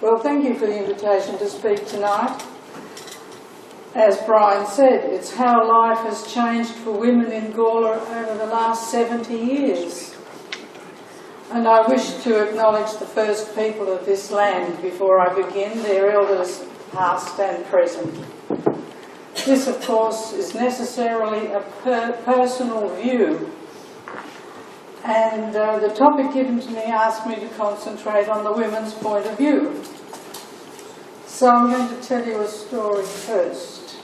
Well, thank you for the invitation to speak tonight. As Brian said, it's how life has changed for women in Gawler over the last 70 years. And I wish to acknowledge the first people of this land before I begin, their elders past and present. This, of course, is necessarily a personal view, and the topic given to me asked me to concentrate on the women's point of view. So I'm going to tell you a story first.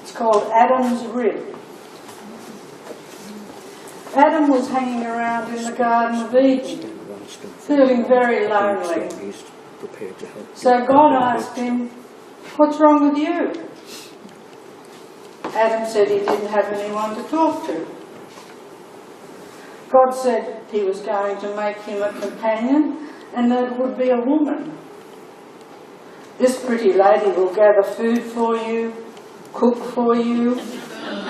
It's called Adam's Rib. Adam was hanging around in the Garden of Eden, feeling very lonely. So God asked him, "What's wrong with you?" Adam said he didn't have anyone to talk to. God said he was going to make him a companion and that it would be a woman. "This pretty lady will gather food for you, cook for you,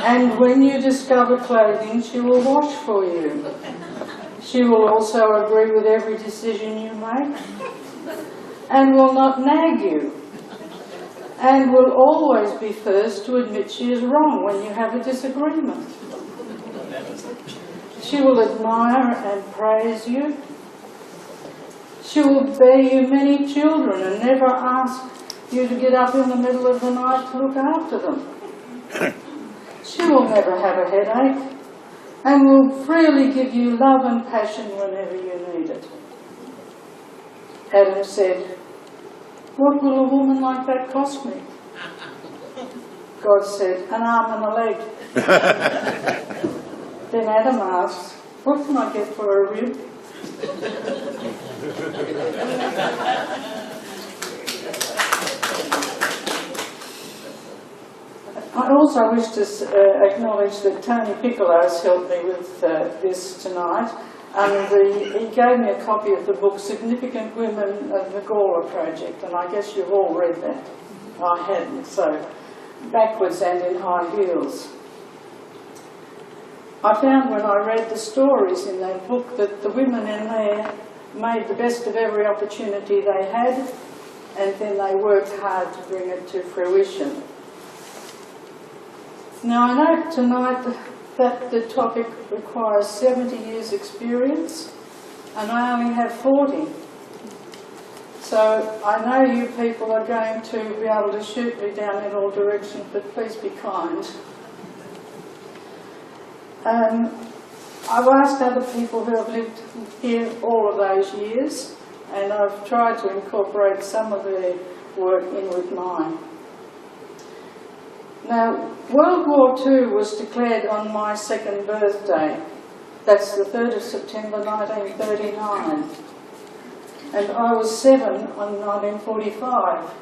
and when you discover clothing, she will wash for you. She will also agree with every decision you make and will not nag you, and will always be first to admit she is wrong when you have a disagreement. She will admire and praise you. She will bear you many children and never ask you to get up in the middle of the night to look after them. She will never have a headache and will freely give you love and passion whenever you need it." Adam said, "What will a woman like that cost me?" God said, "An arm and a leg." Then Adam asked, "What can I get for a rib?" I also wish to acknowledge that Tony Piccolo has helped me with this tonight. He gave me a copy of the book Significant Women of the Gawler Project, and I guess you've all read that. I hadn't, so backwards and in high heels. I found when I read the stories in that book that the women in there made the best of every opportunity they had, and then they worked hard to bring it to fruition. Now, I know tonight that the topic requires 70 years' experience, and I only have 40. So I know you people are going to be able to shoot me down in all directions, but please be kind. I've asked other people who have lived here all of those years, and I've tried to incorporate some of their work in with mine. Now, World War II was declared on my second birthday. That's the 3rd of September 1939. And I was 7 on 1945,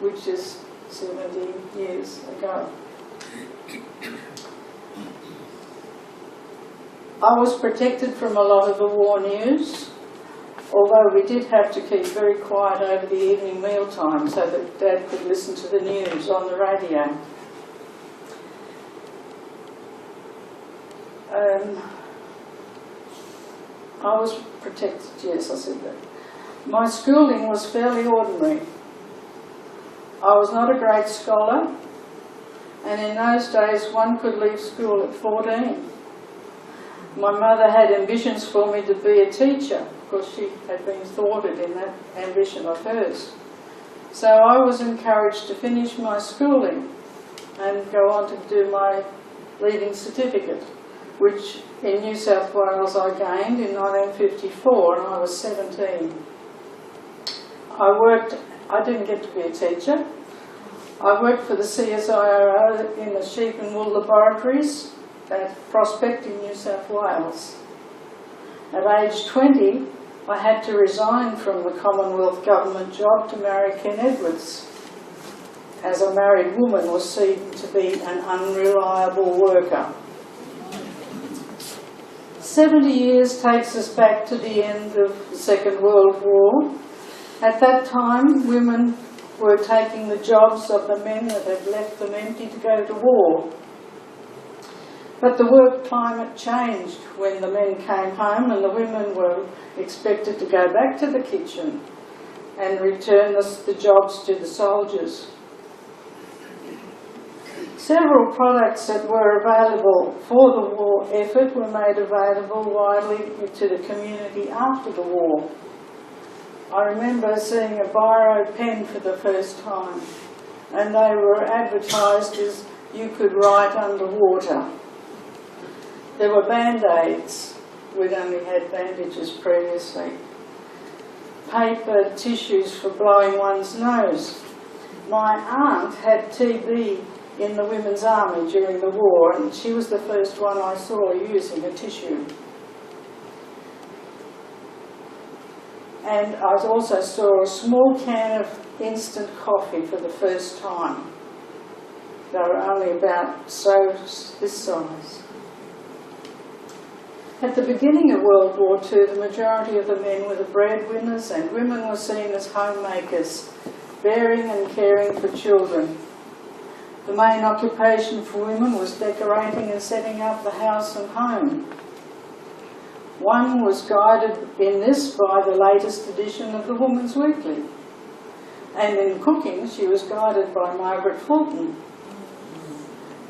which is 70 years ago. I was protected from a lot of the war news, although we did have to keep very quiet over the evening meal time so that Dad could listen to the news on the radio. I was protected, yes, I said that. My schooling was fairly ordinary. I was not a great scholar, and in those days one could leave school at 14. My mother had ambitions for me to be a teacher, because she had been thwarted in that ambition of hers. So I was encouraged to finish my schooling and go on to do my leaving certificate, which in New South Wales I gained in 1954, and I was 17. I didn't get to be a teacher. I worked for the CSIRO in the sheep and wool laboratories at Prospect in New South Wales. At age 20, I had to resign from the Commonwealth Government job to marry Pam Edwards, as a married woman was seen to be an unreliable worker. 70 years takes us back to the end of the Second World War. At that time, women were taking the jobs of the men that had left them empty to go to war. But the work climate changed when the men came home and the women were expected to go back to the kitchen and return the jobs to the soldiers. Several products that were available for the war effort were made available widely to the community after the war. I remember seeing a biro pen for the first time, and they were advertised as you could write underwater. There were band-aids. We'd only had bandages previously. Paper tissues for blowing one's nose. My aunt had TB in the Women's Army during the war, and she was the first one I saw using a tissue. And I also saw a small can of instant coffee for the first time. They were only about this size. At the beginning of World War II, the majority of the men were the breadwinners and women were seen as homemakers, bearing and caring for children. The main occupation for women was decorating and setting up the house and home. One was guided in this by the latest edition of the Woman's Weekly. And in cooking, she was guided by Margaret Fulton.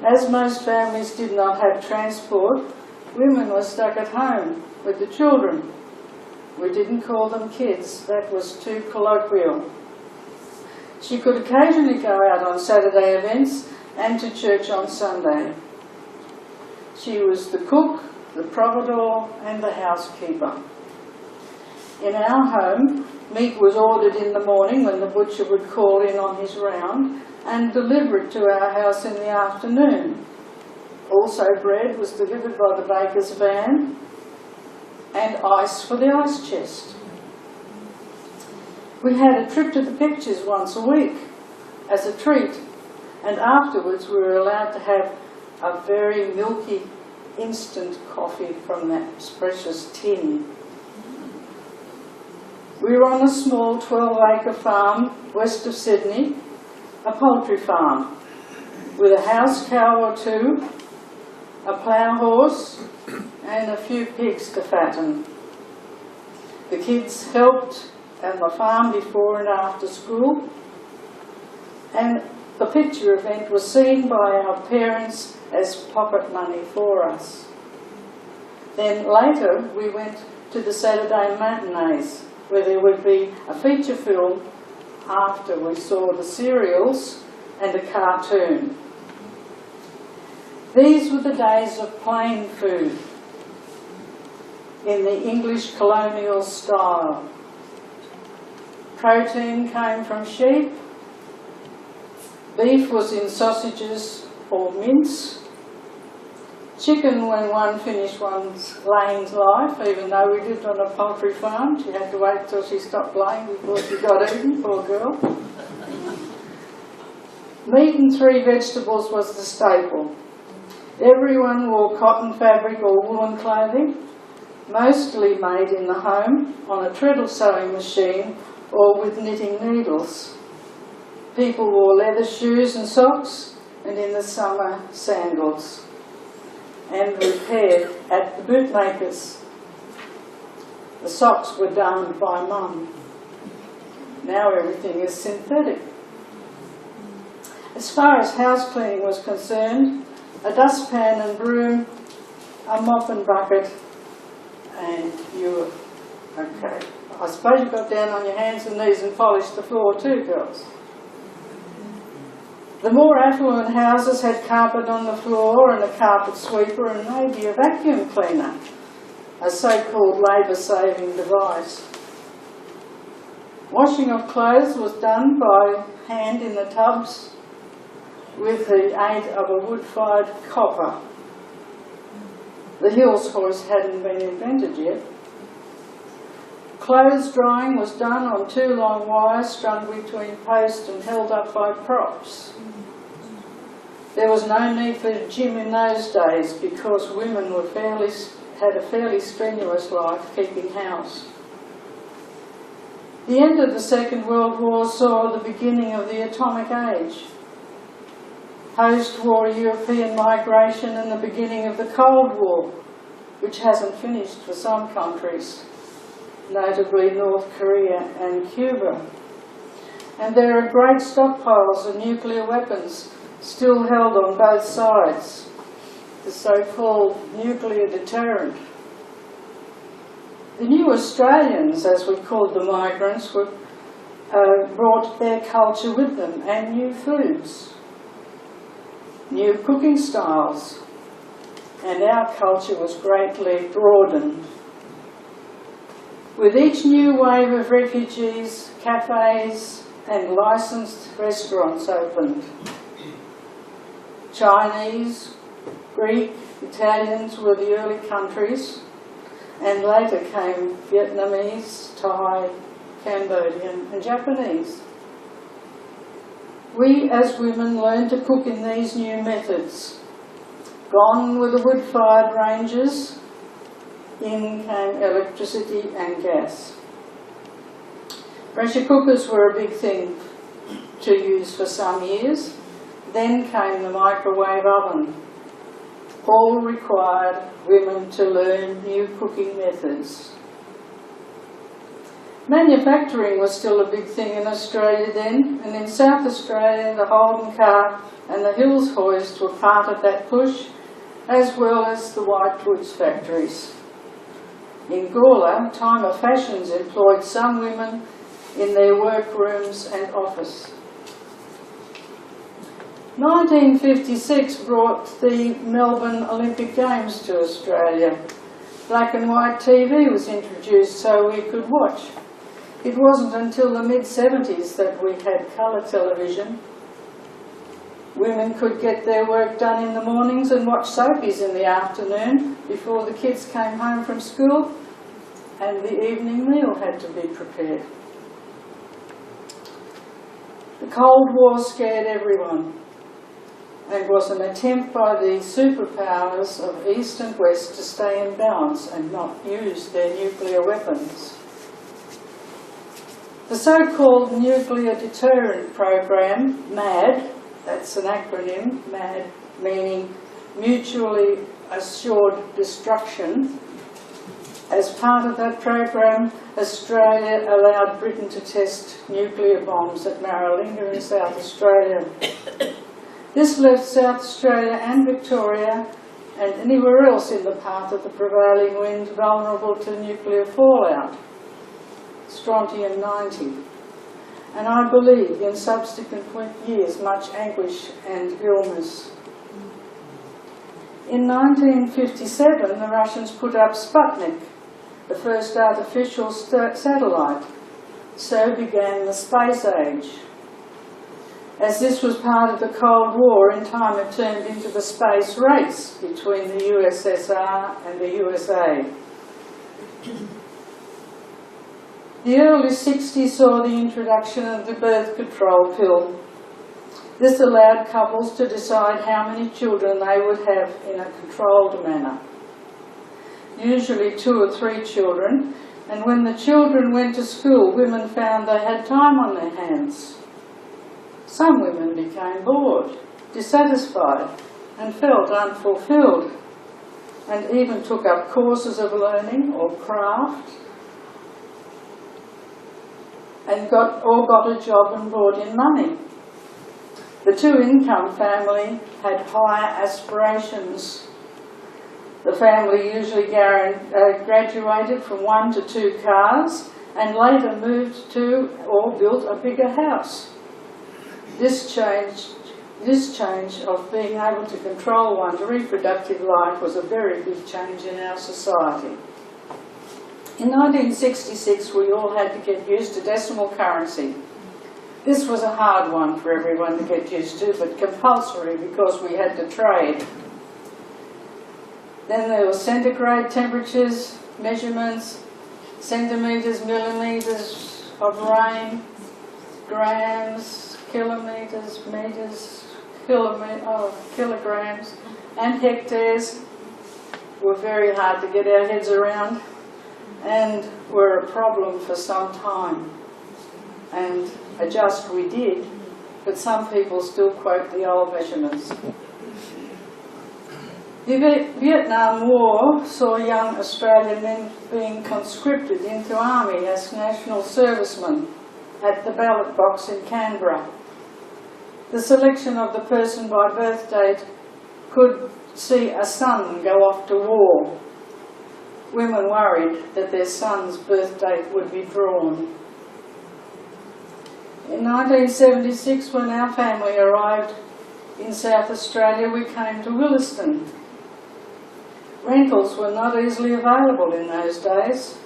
As most families did not have transport, women were stuck at home with the children. We didn't call them kids, that was too colloquial. She could occasionally go out on Saturday events and to church on Sunday. She was the cook, the providor and the housekeeper. In our home, meat was ordered in the morning when the butcher would call in on his round and deliver it to our house in the afternoon. Also bread was delivered by the baker's van and ice for the ice chest. We had a trip to the pictures once a week as a treat, and afterwards we were allowed to have a very milky instant coffee from that precious tin. We were on a small 12-acre farm west of Sydney, a poultry farm, with a house cow or two, a plough horse and a few pigs to fatten. The kids helped at the farm before and after school, and the picture event was seen by our parents as pocket money for us. Then later we went to the Saturday matinees, where there would be a feature film after we saw the serials and a cartoon. These were the days of plain food in the English colonial style. Protein came from sheep, beef was in sausages or mince, chicken when one finished one's laying life, even though we lived on a poultry farm. She had to wait till she stopped laying before she got eaten, poor girl. Meat and 3 vegetables was the staple. Everyone wore cotton fabric or woolen clothing, mostly made in the home on a treadle sewing machine or with knitting needles. People wore leather shoes and socks, and in the summer sandals, and repaired at the bootmakers. The socks were done by Mum. Now everything is synthetic. As far as house cleaning was concerned, a dustpan and broom, a mop and bucket, and you were okay. I suppose you got down on your hands and knees and polished the floor too, girls. The more affluent houses had carpet on the floor and a carpet sweeper and maybe a vacuum cleaner, a so-called labour-saving device. Washing of clothes was done by hand in the tubs with the aid of a wood-fired copper. The Hills horse hadn't been invented yet. Clothes drying was done on 2 long wires strung between posts and held up by props. There was no need for a gym in those days because women were had a fairly strenuous life keeping house. The end of the Second World War saw the beginning of the atomic age, post-war European migration and the beginning of the Cold War, which hasn't finished for some countries, notably North Korea and Cuba. and there are great stockpiles of nuclear weapons still held on both sides, the so-called nuclear deterrent. The new Australians, as we called the migrants, brought their culture with them and new foods, new cooking styles, and our culture was greatly broadened. With each new wave of refugees, cafes and licensed restaurants opened. Chinese, Greek, Italians were the early countries, and later came Vietnamese, Thai, Cambodian and Japanese. We as women learned to cook in these new methods. Gone were the wood-fired ranges, in came electricity and gas. Pressure cookers were a big thing to use for some years. Then came the microwave oven. All required women to learn new cooking methods. Manufacturing was still a big thing in Australia then, and in South Australia the Holden car and the Hills hoist were part of that push, as well as the white goods factories. In Gawler, Time of Fashions employed some women in their workrooms and office. 1956 brought the Melbourne Olympic Games to Australia. Black and white TV was introduced so we could watch. It wasn't until the mid-70s that we had colour television. Women could get their work done in the mornings and watch soapies in the afternoon before the kids came home from school, and the evening meal had to be prepared. The Cold War scared everyone and was an attempt by the superpowers of East and West to stay in balance and not use their nuclear weapons. The so-called Nuclear Deterrent Program, MAD, that's an acronym, MAD, meaning Mutually Assured Destruction. As part of that program, Australia allowed Britain to test nuclear bombs at Maralinga in South Australia. This left South Australia and Victoria and anywhere else in the path of the prevailing wind vulnerable to nuclear fallout, strontium-90. And I believe in subsequent years much anguish and illness. In 1957 the Russians put up Sputnik, the first artificial satellite. So began the space age. As this was part of the Cold War, in time it turned into the space race between the USSR and the USA. The early 60s saw the introduction of the birth control pill. This allowed couples to decide how many children they would have in a controlled manner. Usually 2 or 3 children, and when the children went to school, women found they had time on their hands. Some women became bored, dissatisfied, and felt unfulfilled, and even took up courses of learning or craft, and got a job and brought in money. The 2-income family had higher aspirations. The family usually graduated from 1 to 2 cars and later moved to or built a bigger house. This change of being able to control one's reproductive life was a very big change in our society. In 1966, we all had to get used to decimal currency. This was a hard one for everyone to get used to, but compulsory because we had to trade. Then there were centigrade temperatures, measurements, centimetres, millimetres of rain, grams, kilometres, metres, kilograms, and hectares were very hard to get our heads around and were a problem for some time. And adjust we did, but some people still quote the old measurements. The Vietnam War saw young Australian men being conscripted into army as national servicemen. at the ballot box in Canberra. The selection of the person by birth date could see a son go off to war. Women worried that their son's birth date would be drawn. In 1976, when our family arrived in South Australia, we came to Williston. Rentals were not easily available in those days.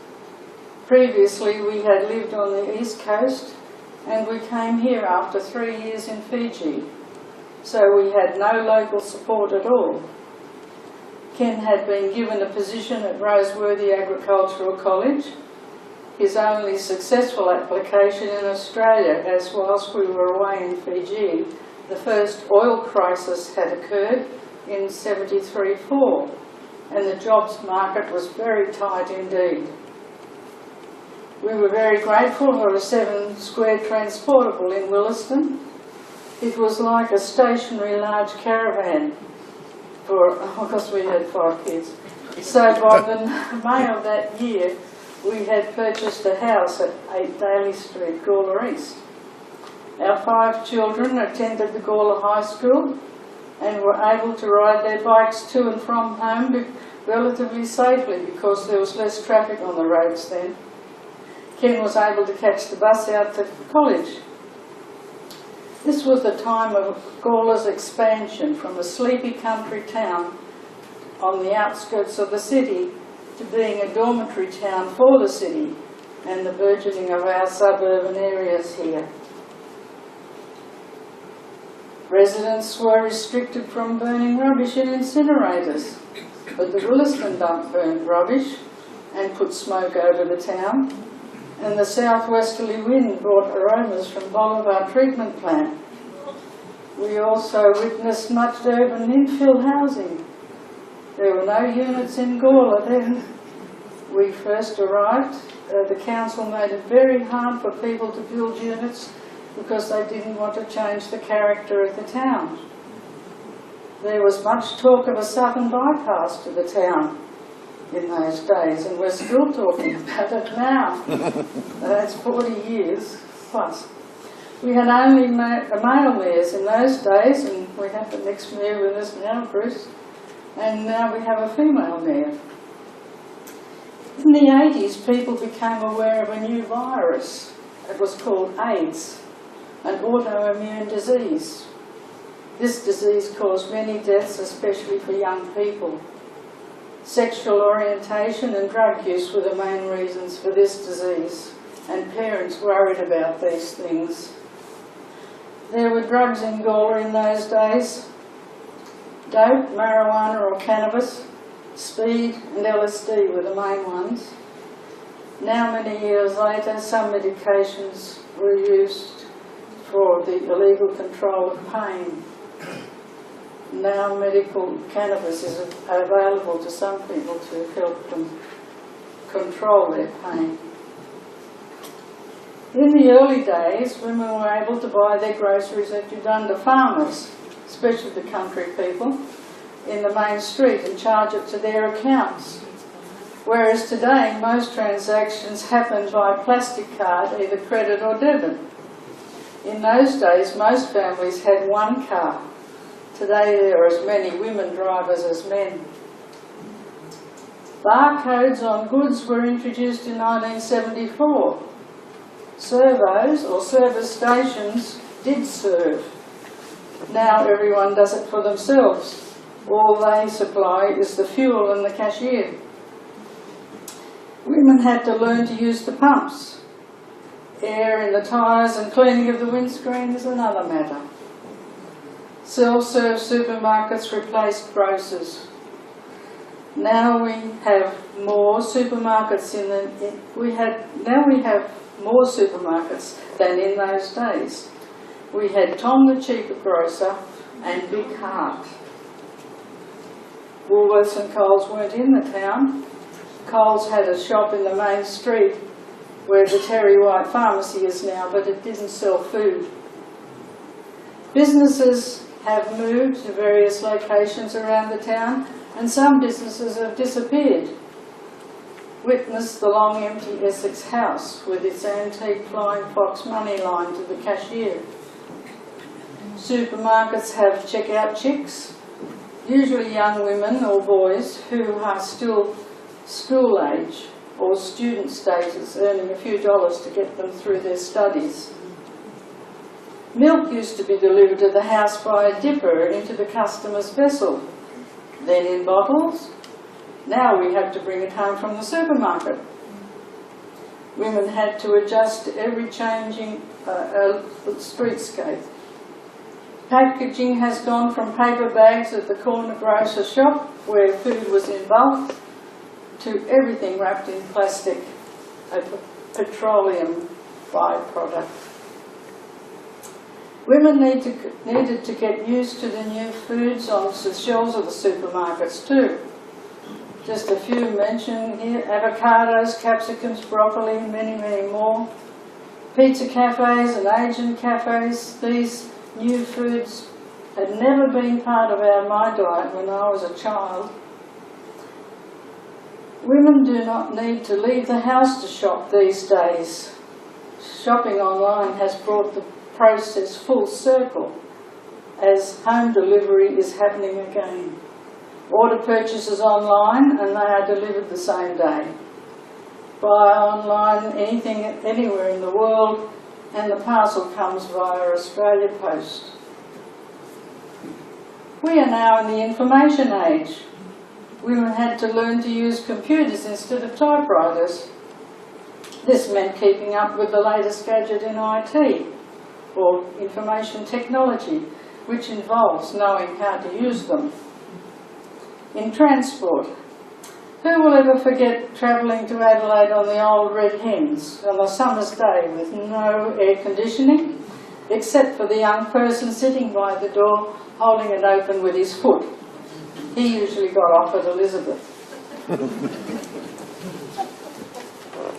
Previously, we had lived on the east coast, and we came here after 3 years in Fiji, so we had no local support at all. Ken had been given a position at Roseworthy Agricultural College, his only successful application in Australia, as whilst we were away in Fiji, the first oil crisis had occurred in 73-4, and the jobs market was very tight indeed. We were very grateful for a 7-square transportable in Williston. It was like a stationary large caravan, because we had 5 kids. So by the May of that year, we had purchased a house at 8 Daly Street, Gawler East. Our 5 children attended the Gawler High School and were able to ride their bikes to and from home relatively safely because there was less traffic on the roads then. Ken was able to catch the bus out to college. This was the time of Gawler's expansion from a sleepy country town on the outskirts of the city to being a dormitory town for the city and the burgeoning of our suburban areas here. Residents were restricted from burning rubbish in incinerators, but the Williston dump burned rubbish and put smoke over the town, and the southwesterly wind brought aromas from Bolivar treatment plant. We also witnessed much urban infill housing. There were no units in Gawler then. We first arrived, the council made it very hard for people to build units because they didn't want to change the character of the town. There was much talk of a southern bypass to the town in those days, and we're still talking about it now. That's 40 years plus. We had only male mayors in those days, and we have the next mayor with us now, Bruce, and now we have a female mayor. In the 80s, people became aware of a new virus. It was called AIDS, an autoimmune disease. This disease caused many deaths, especially for young people. Sexual orientation and drug use were the main reasons for this disease, and parents worried about these things. There were drugs in Gawler in those days: dope, marijuana or cannabis, speed and LSD were the main ones. Now, many years later, some medications were used for the illegal control of pain. Now medical cannabis is available to some people to help them control their pain. In the early days, women were able to buy their groceries at Uganda farmers, especially the country people, in the main street and charge it to their accounts. Whereas today, most transactions happen by plastic card, either credit or debit. In those days, most families had one car. Today there are as many women drivers as men. Barcodes on goods were introduced in 1974. Servos, or service stations, did serve. Now everyone does it for themselves. All they supply is the fuel and the cashier. Women had to learn to use the pumps. Air in the tyres and cleaning of the windscreen is another matter. Self-serve supermarkets replaced grocers. Now we have more supermarkets we have more supermarkets than in those days. We had Tom the cheaper grocer and Big Heart. Woolworths and Coles weren't in the town. Coles had a shop in the main street where the Terry White Pharmacy is now, but it didn't sell food. Businesses have moved to various locations around the town, and some businesses have disappeared. Witness the long empty Essex house with its antique flying fox money line to the cashier. Supermarkets have checkout chicks, usually young women or boys who are still school age or student status, earning a few dollars to get them through their studies. Milk used to be delivered to the house by a dipper into the customer's vessel, then in bottles. Now we have to bring it home from the supermarket. Women had to adjust to every changing streetscape. Packaging has gone from paper bags at the corner grocer shop, where food was in bulk, to everything wrapped in plastic, a petroleum byproduct. Women needed to get used to the new foods on the shelves of the supermarkets too. Just a few mentioned here: avocados, capsicums, broccoli, many, many more. Pizza cafes and Asian cafes, these new foods had never been part of my diet when I was a child. Women do not need to leave the house to shop these days. Shopping online has brought the process full circle, as home delivery is happening again. Order purchases online and they are delivered the same day. Buy online anything anywhere in the world and the parcel comes via Australia Post. We are now in the information age. Women had to learn to use computers instead of typewriters. This meant keeping up with the latest gadget in IT, or information technology, which involves knowing how to use them. In transport, who will ever forget travelling to Adelaide on the old Red Hens on a summer's day with no air conditioning, except for the young person sitting by the door holding it open with his foot? He usually got off at Elizabeth.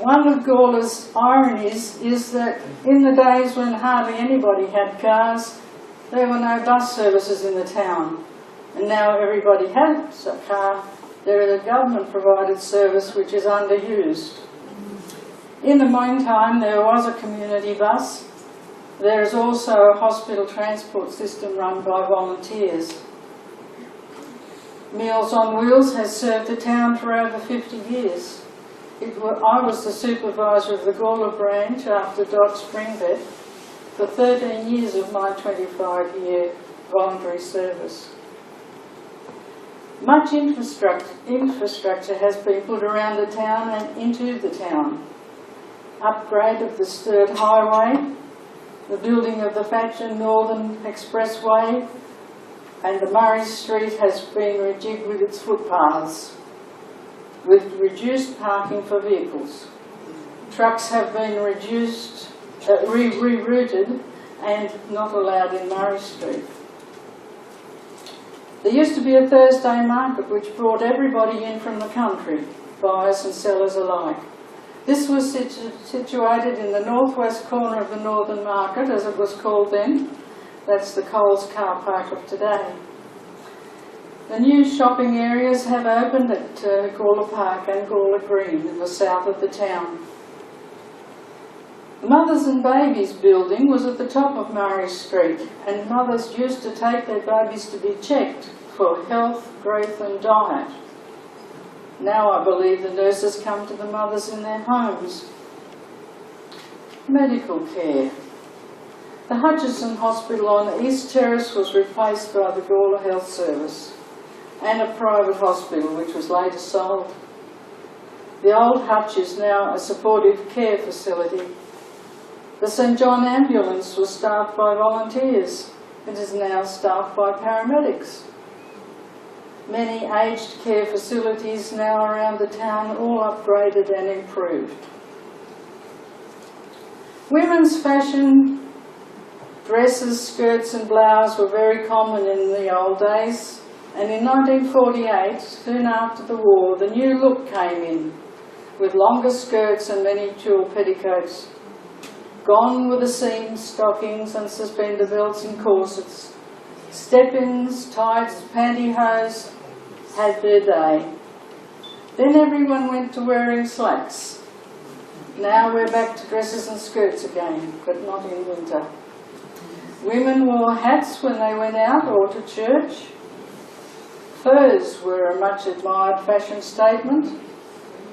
One of Gawler's ironies is that in the days when hardly anybody had cars, there were no bus services in the town. And now everybody has a car. There is a government-provided service which is underused. In the meantime, there was a community bus. There is also a hospital transport system run by volunteers. Meals on Wheels has served the town for over 50 years. I was the supervisor of the Gawler branch after Dot Springvet for 13 years of my 25-year voluntary service. Much infrastructure has been put around the town and into the town. Upgrade of the Sturt Highway, the building of the Thatcher Northern Expressway, and the Murray Street has been rejigged with its footpaths, with reduced parking for vehicles. Trucks have been rerouted and not allowed in Murray Street. There used to be a Thursday market which brought everybody in from the country, buyers and sellers alike. This was situated in the northwest corner of the Northern Market, as it was called then. That's the Coles car park of today. The new shopping areas have opened at Gawler Park and Gawler Green in the south of the town. The Mothers and Babies building was at the top of Murray Street, and mothers used to take their babies to be checked for health, growth and diet. Now I believe the nurses come to the mothers in their homes. Medical care. The Hutchison Hospital on East Terrace was replaced by the Gawler Health Service and a private hospital which was later sold. The old Hutch is now a supportive care facility. The St John ambulance was staffed by volunteers. It is now staffed by paramedics. Many aged care facilities now around the town, all upgraded and improved. Women's fashion, dresses, skirts and blouses were very common in the old days, and in 1948, soon after the war, the new look came in, with longer skirts and many tulle petticoats. Gone were the seams, stockings and suspender belts and corsets. Step-ins, tights, pantyhose had their day. Then everyone went to wearing slacks. Now we're back to dresses and skirts again, but not in winter. Women wore hats when they went out or to church. Furs were a much admired fashion statement,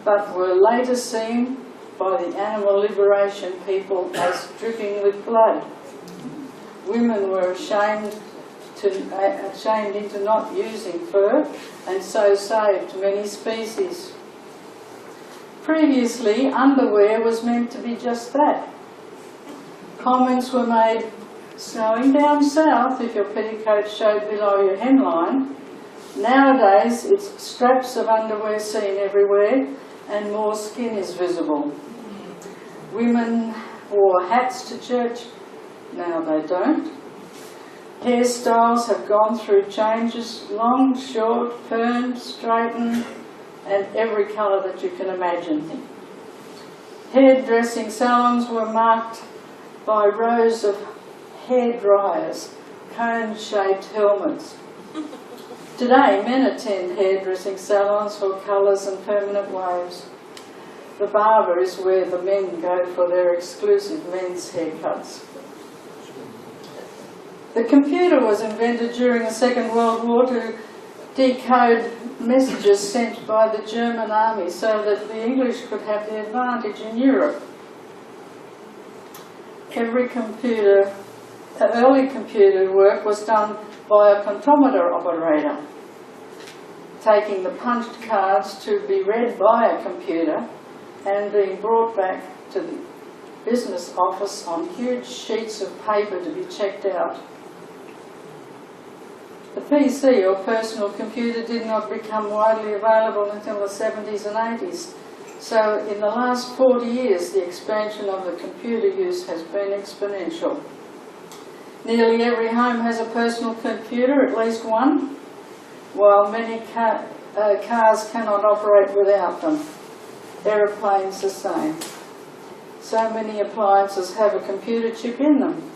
but were later seen by the animal liberation people as dripping with blood. Women were shamed into not using fur and so saved many species. Previously, underwear was meant to be just that. Comments were made, snowing down south if your petticoat showed below your hemline. Nowadays, it's straps of underwear seen everywhere and more skin is visible. Women wore hats to church, now they don't. Hairstyles have gone through changes, long, short, permed, straightened, and every colour that you can imagine. Hairdressing salons were marked by rows of hair dryers, cone-shaped helmets. Today, men attend hairdressing salons for colours and permanent waves. The barber is where the men go for their exclusive men's haircuts. The computer was invented during the Second World War to decode messages sent by the German army so that the English could have the advantage in Europe. Early computer work was done by a comptometer operator, taking the punched cards to be read by a computer and being brought back to the business office on huge sheets of paper to be checked out. The PC, or personal computer, did not become widely available until the 70s and 80s. So in the last 40 years, the expansion of the computer use has been exponential. Nearly every home has a personal computer, at least one, while many cars cannot operate without them. Aeroplanes the same. So many appliances have a computer chip in them.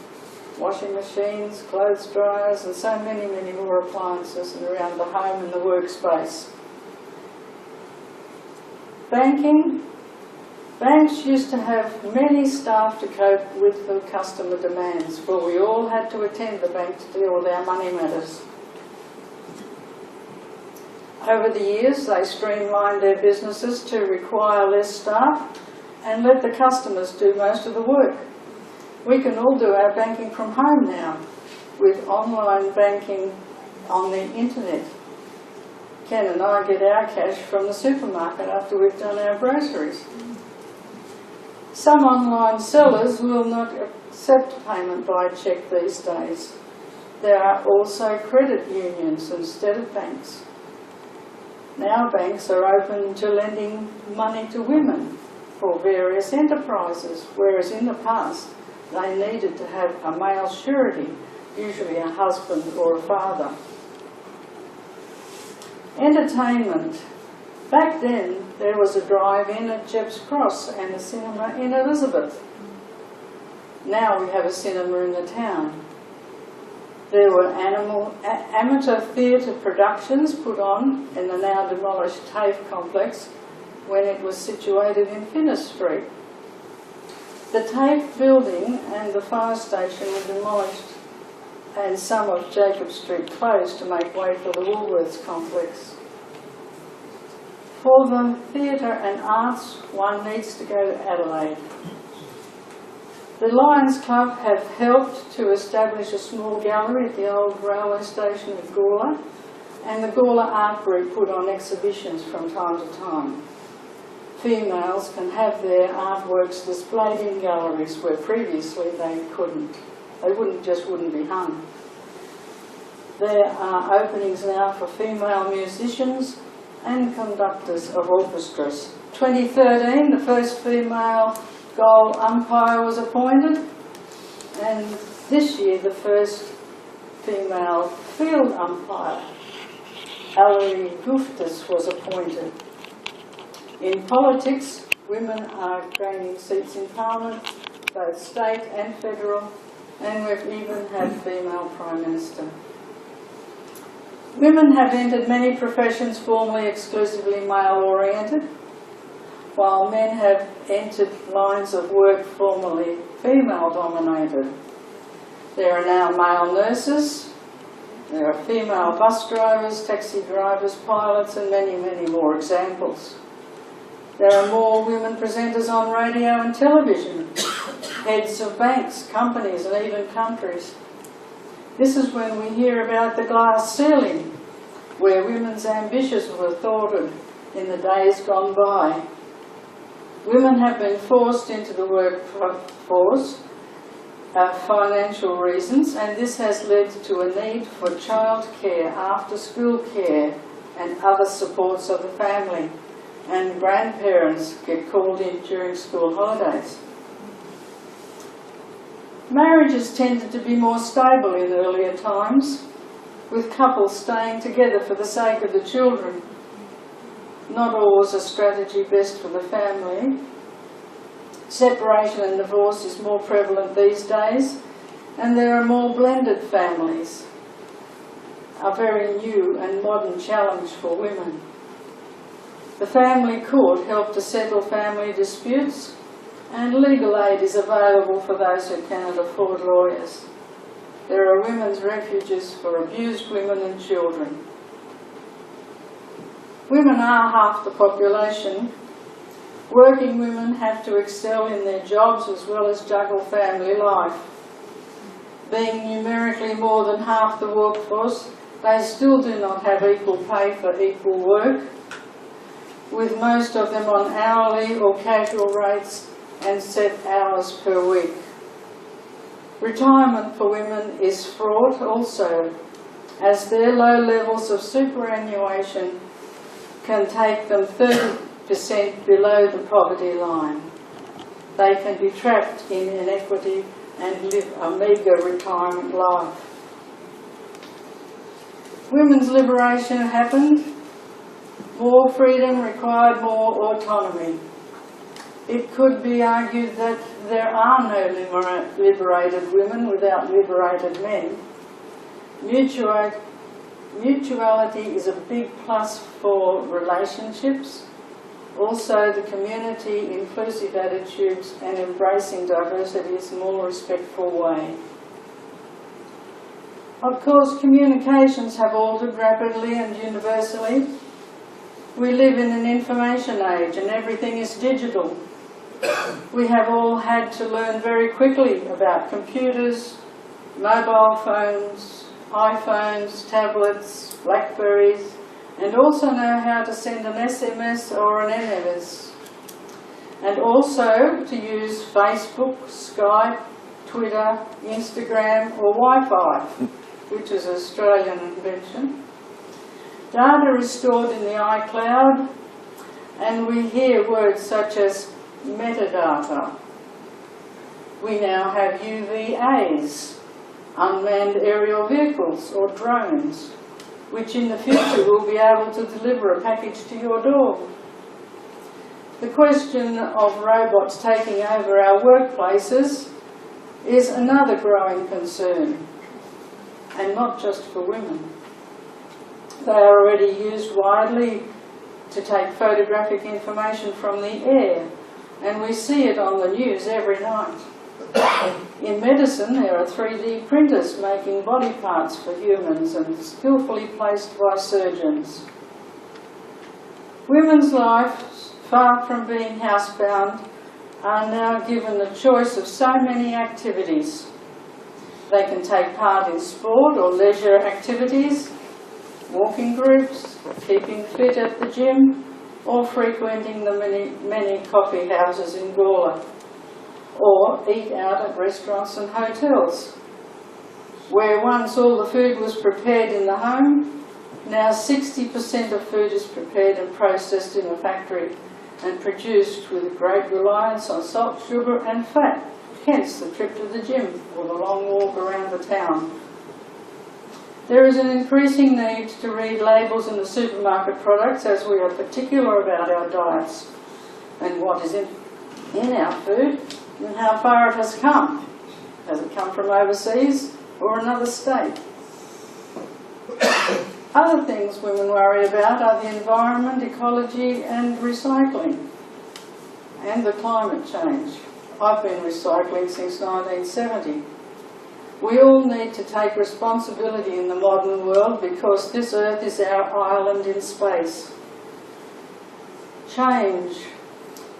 Washing machines, clothes dryers, and so many, many more appliances around the home and the workspace. Banking. Banks used to have many staff to cope with the customer demands, for we all had to attend the bank to deal with our money matters. Over the years, they streamlined their businesses to require less staff and let the customers do most of the work. We can all do our banking from home now, with online banking on the internet. Ken and I get our cash from the supermarket after we've done our groceries. Some online sellers will not accept payment by cheque these days. There are also credit unions instead of banks. Now banks are open to lending money to women for various enterprises, whereas in the past they needed to have a male surety, usually a husband or a father. Entertainment. Back then, there was a drive-in at Jepp's Cross and a cinema in Elizabeth. Now we have a cinema in the town. There were amateur theatre productions put on in the now demolished TAFE complex when it was situated in Finnis Street. The TAFE building and the fire station were demolished and some of Jacob Street closed to make way for the Woolworths complex. For the theatre and arts, one needs to go to Adelaide. The Lions Club have helped to establish a small gallery at the old railway station at Gawler, and the Gawler Art Group put on exhibitions from time to time. Females can have their artworks displayed in galleries where previously they couldn't. They wouldn't be hung. There are openings now for female musicians and conductors of orchestras. 2013, the first female goal umpire was appointed, and this year the first female field umpire, Ellery Guftis, was appointed. In politics, women are gaining seats in Parliament, both state and federal, and we've even had female Prime Minister. Women have entered many professions formerly exclusively male-oriented, while men have entered lines of work formerly female-dominated. There are now male nurses, there are female bus drivers, taxi drivers, pilots, and many, many more examples. There are more women presenters on radio and television, heads of banks, companies, and even countries. This is when we hear about the glass ceiling, where women's ambitions were thwarted in the days gone by. Women have been forced into the workforce for financial reasons, and this has led to a need for childcare, after-school care, and other supports of the family. And grandparents get called in during school holidays. Marriages tended to be more stable in earlier times, with couples staying together for the sake of the children. Not always a strategy best for the family. Separation and divorce is more prevalent these days, and there are more blended families, a very new and modern challenge for women. The family court helped to settle family disputes, and legal aid is available for those who cannot afford lawyers. There are women's refuges for abused women and children. Women are half the population. Working women have to excel in their jobs as well as juggle family life. Being numerically more than half the workforce, they still do not have equal pay for equal work, with most of them on hourly or casual rates and set hours per week. Retirement for women is fraught also, as their low levels of superannuation can take them 30% below the poverty line. They can be trapped in inequity and live a meagre retirement life. Women's liberation happened. More freedom required more autonomy. It could be argued that there are no liberated women without liberated men. Mutuality is a big plus for relationships. Also, the community, inclusive attitudes and embracing diversity is a more respectful way. Of course, communications have altered rapidly and universally. We live in an information age and everything is digital. We have all had to learn very quickly about computers, mobile phones, iPhones, tablets, Blackberries, and also know how to send an SMS or an MMS. And also to use Facebook, Skype, Twitter, Instagram or Wi-Fi, which is an Australian invention. Data is stored in the iCloud, and we hear words such as metadata. We now have UVAs, unmanned aerial vehicles or drones, which in the future will be able to deliver a package to your door. The question of robots taking over our workplaces is another growing concern, and not just for women. They are already used widely to take photographic information from the air, and we see it on the news every night. In medicine, there are 3D printers making body parts for humans and skillfully placed by surgeons. Women's lives, far from being housebound, are now given the choice of so many activities. They can take part in sport or leisure activities, walking groups, keeping fit at the gym, or frequenting the many coffee houses in Gawler, or eat out at restaurants and hotels. Where once all the food was prepared in the home, now 60% of food is prepared and processed in a factory and produced with a great reliance on salt, sugar and fat, hence the trip to the gym or the long walk around the town. There is an increasing need to read labels in the supermarket products as we are particular about our diets and what is in our food and how far it has come. Has it come from overseas or another state? Other things women worry about are the environment, ecology and recycling, and the climate change. I've been recycling since 1970. We all need to take responsibility in the modern world because this earth is our island in space. Change.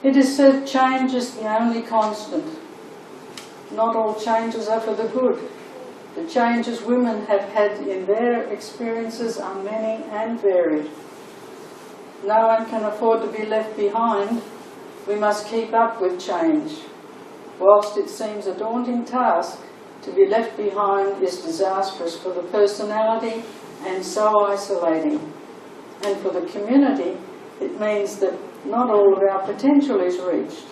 It is said change is the only constant. Not all changes are for the good. The changes women have had in their experiences are many and varied. No one can afford to be left behind. We must keep up with change. Whilst it seems a daunting task, to be left behind is disastrous for the personality and so isolating. And for the community, it means that not all of our potential is reached.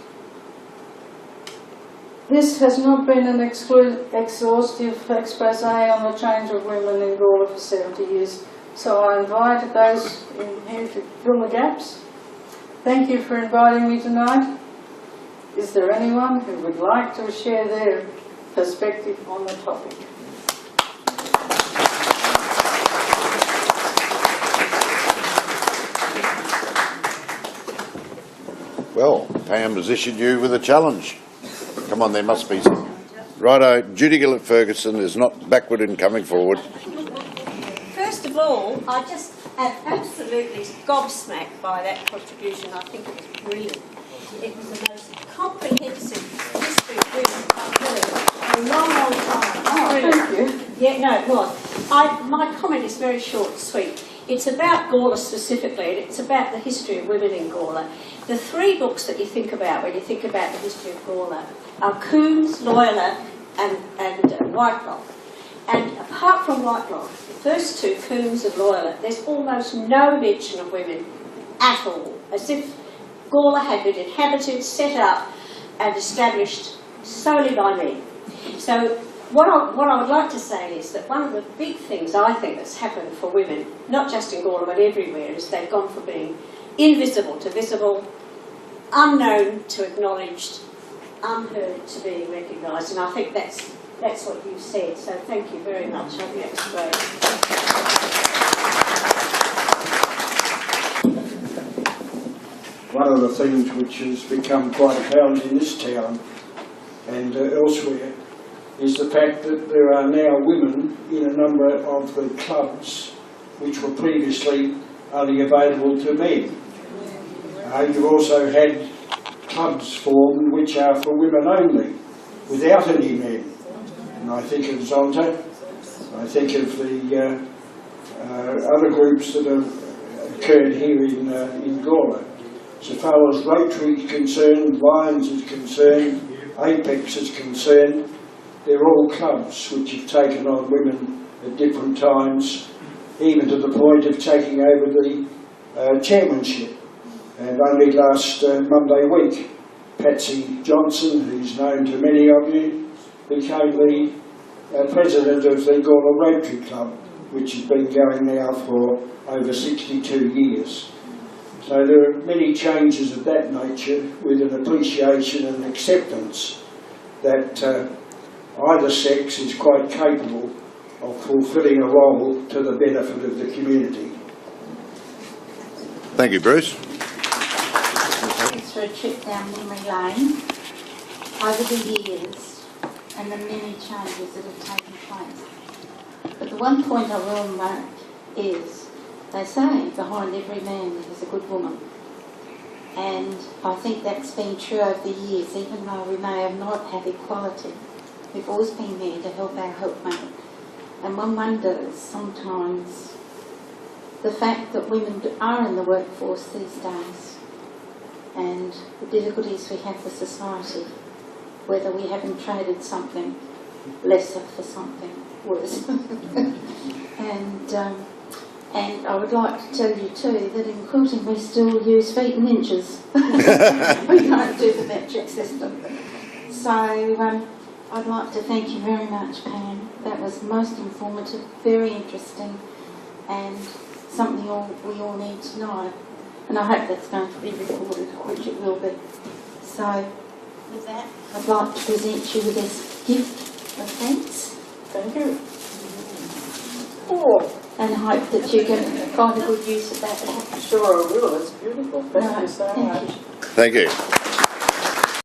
This has not been an exhaustive expose on the change of women in Gawler for 70 years, so I invite those in here to fill the gaps. Thank you for inviting me tonight. Is there anyone who would like to share their perspective on the topic? Well, Pam has issued you with a challenge. Come on, there must be some. Righto, Judy Gillett-Ferguson is not backward in coming forward. First of all, I just am absolutely gobsmacked by that contribution. I think it was brilliant. It was the most comprehensive history of women I've heard in a long, long time. Oh, thank you. Yeah, no, it was. My comment is very short and sweet. It's about Gawler specifically, and it's about the history of women in Gawler. The three books that you think about when you think about the history of Gawler are Coombs, Loyola and Whitelock. And apart from Whitelock, the first two, Coombs and Loyola, there's almost no mention of women at all, as if Gawler had been inhabited, set up and established solely by men. So what I would like to say is that one of the big things I think that's happened for women, not just in Gawler but everywhere, is they've gone from being invisible to visible, unknown to acknowledged, unheard to being recognised, and I think that's what you said, so thank you very much. I think that was great. One of the things which has become quite apparent in this town and elsewhere is the fact that there are now women in a number of the clubs which were previously only available to men. You've also had clubs formed which are for women only, without any men. And I think of Zonta, I think of the other groups that have occurred here in Gawler. So far as Rotary is concerned, Lions is concerned, Apex is concerned, they're all clubs which have taken on women at different times, even to the point of taking over the chairmanship. And only last Monday week, Patsy Johnson, who's known to many of you, became the president of the Gawler Rotary Club, which has been going now for over 62 years. So there are many changes of that nature with an appreciation and acceptance that either sex is quite capable of fulfilling a role to the benefit of the community. Thank you, Bruce. Thanks for a trip down memory lane over the years and the many changes that have taken place. But the one point I will make is, they say behind every man is a good woman. And I think that's been true over the years, even though we may have not had equality. We've always been there to help our helpmate. And one wonders sometimes the fact that women are in the workforce these days and the difficulties we have with society, whether we haven't traded something lesser for something worse. And I would like to tell you too that in quilting we still use feet and inches. We don't do the metric system. So I'd like to thank you very much, Pam. That was most informative, very interesting, and something we all need to know. And I hope that's going to be recorded, which it will be. So with that, I'd like to present you with this gift of thanks. Thank you. and hope that you can find a good use of that. Sure I will, it's beautiful. Thank you so much. Thank you.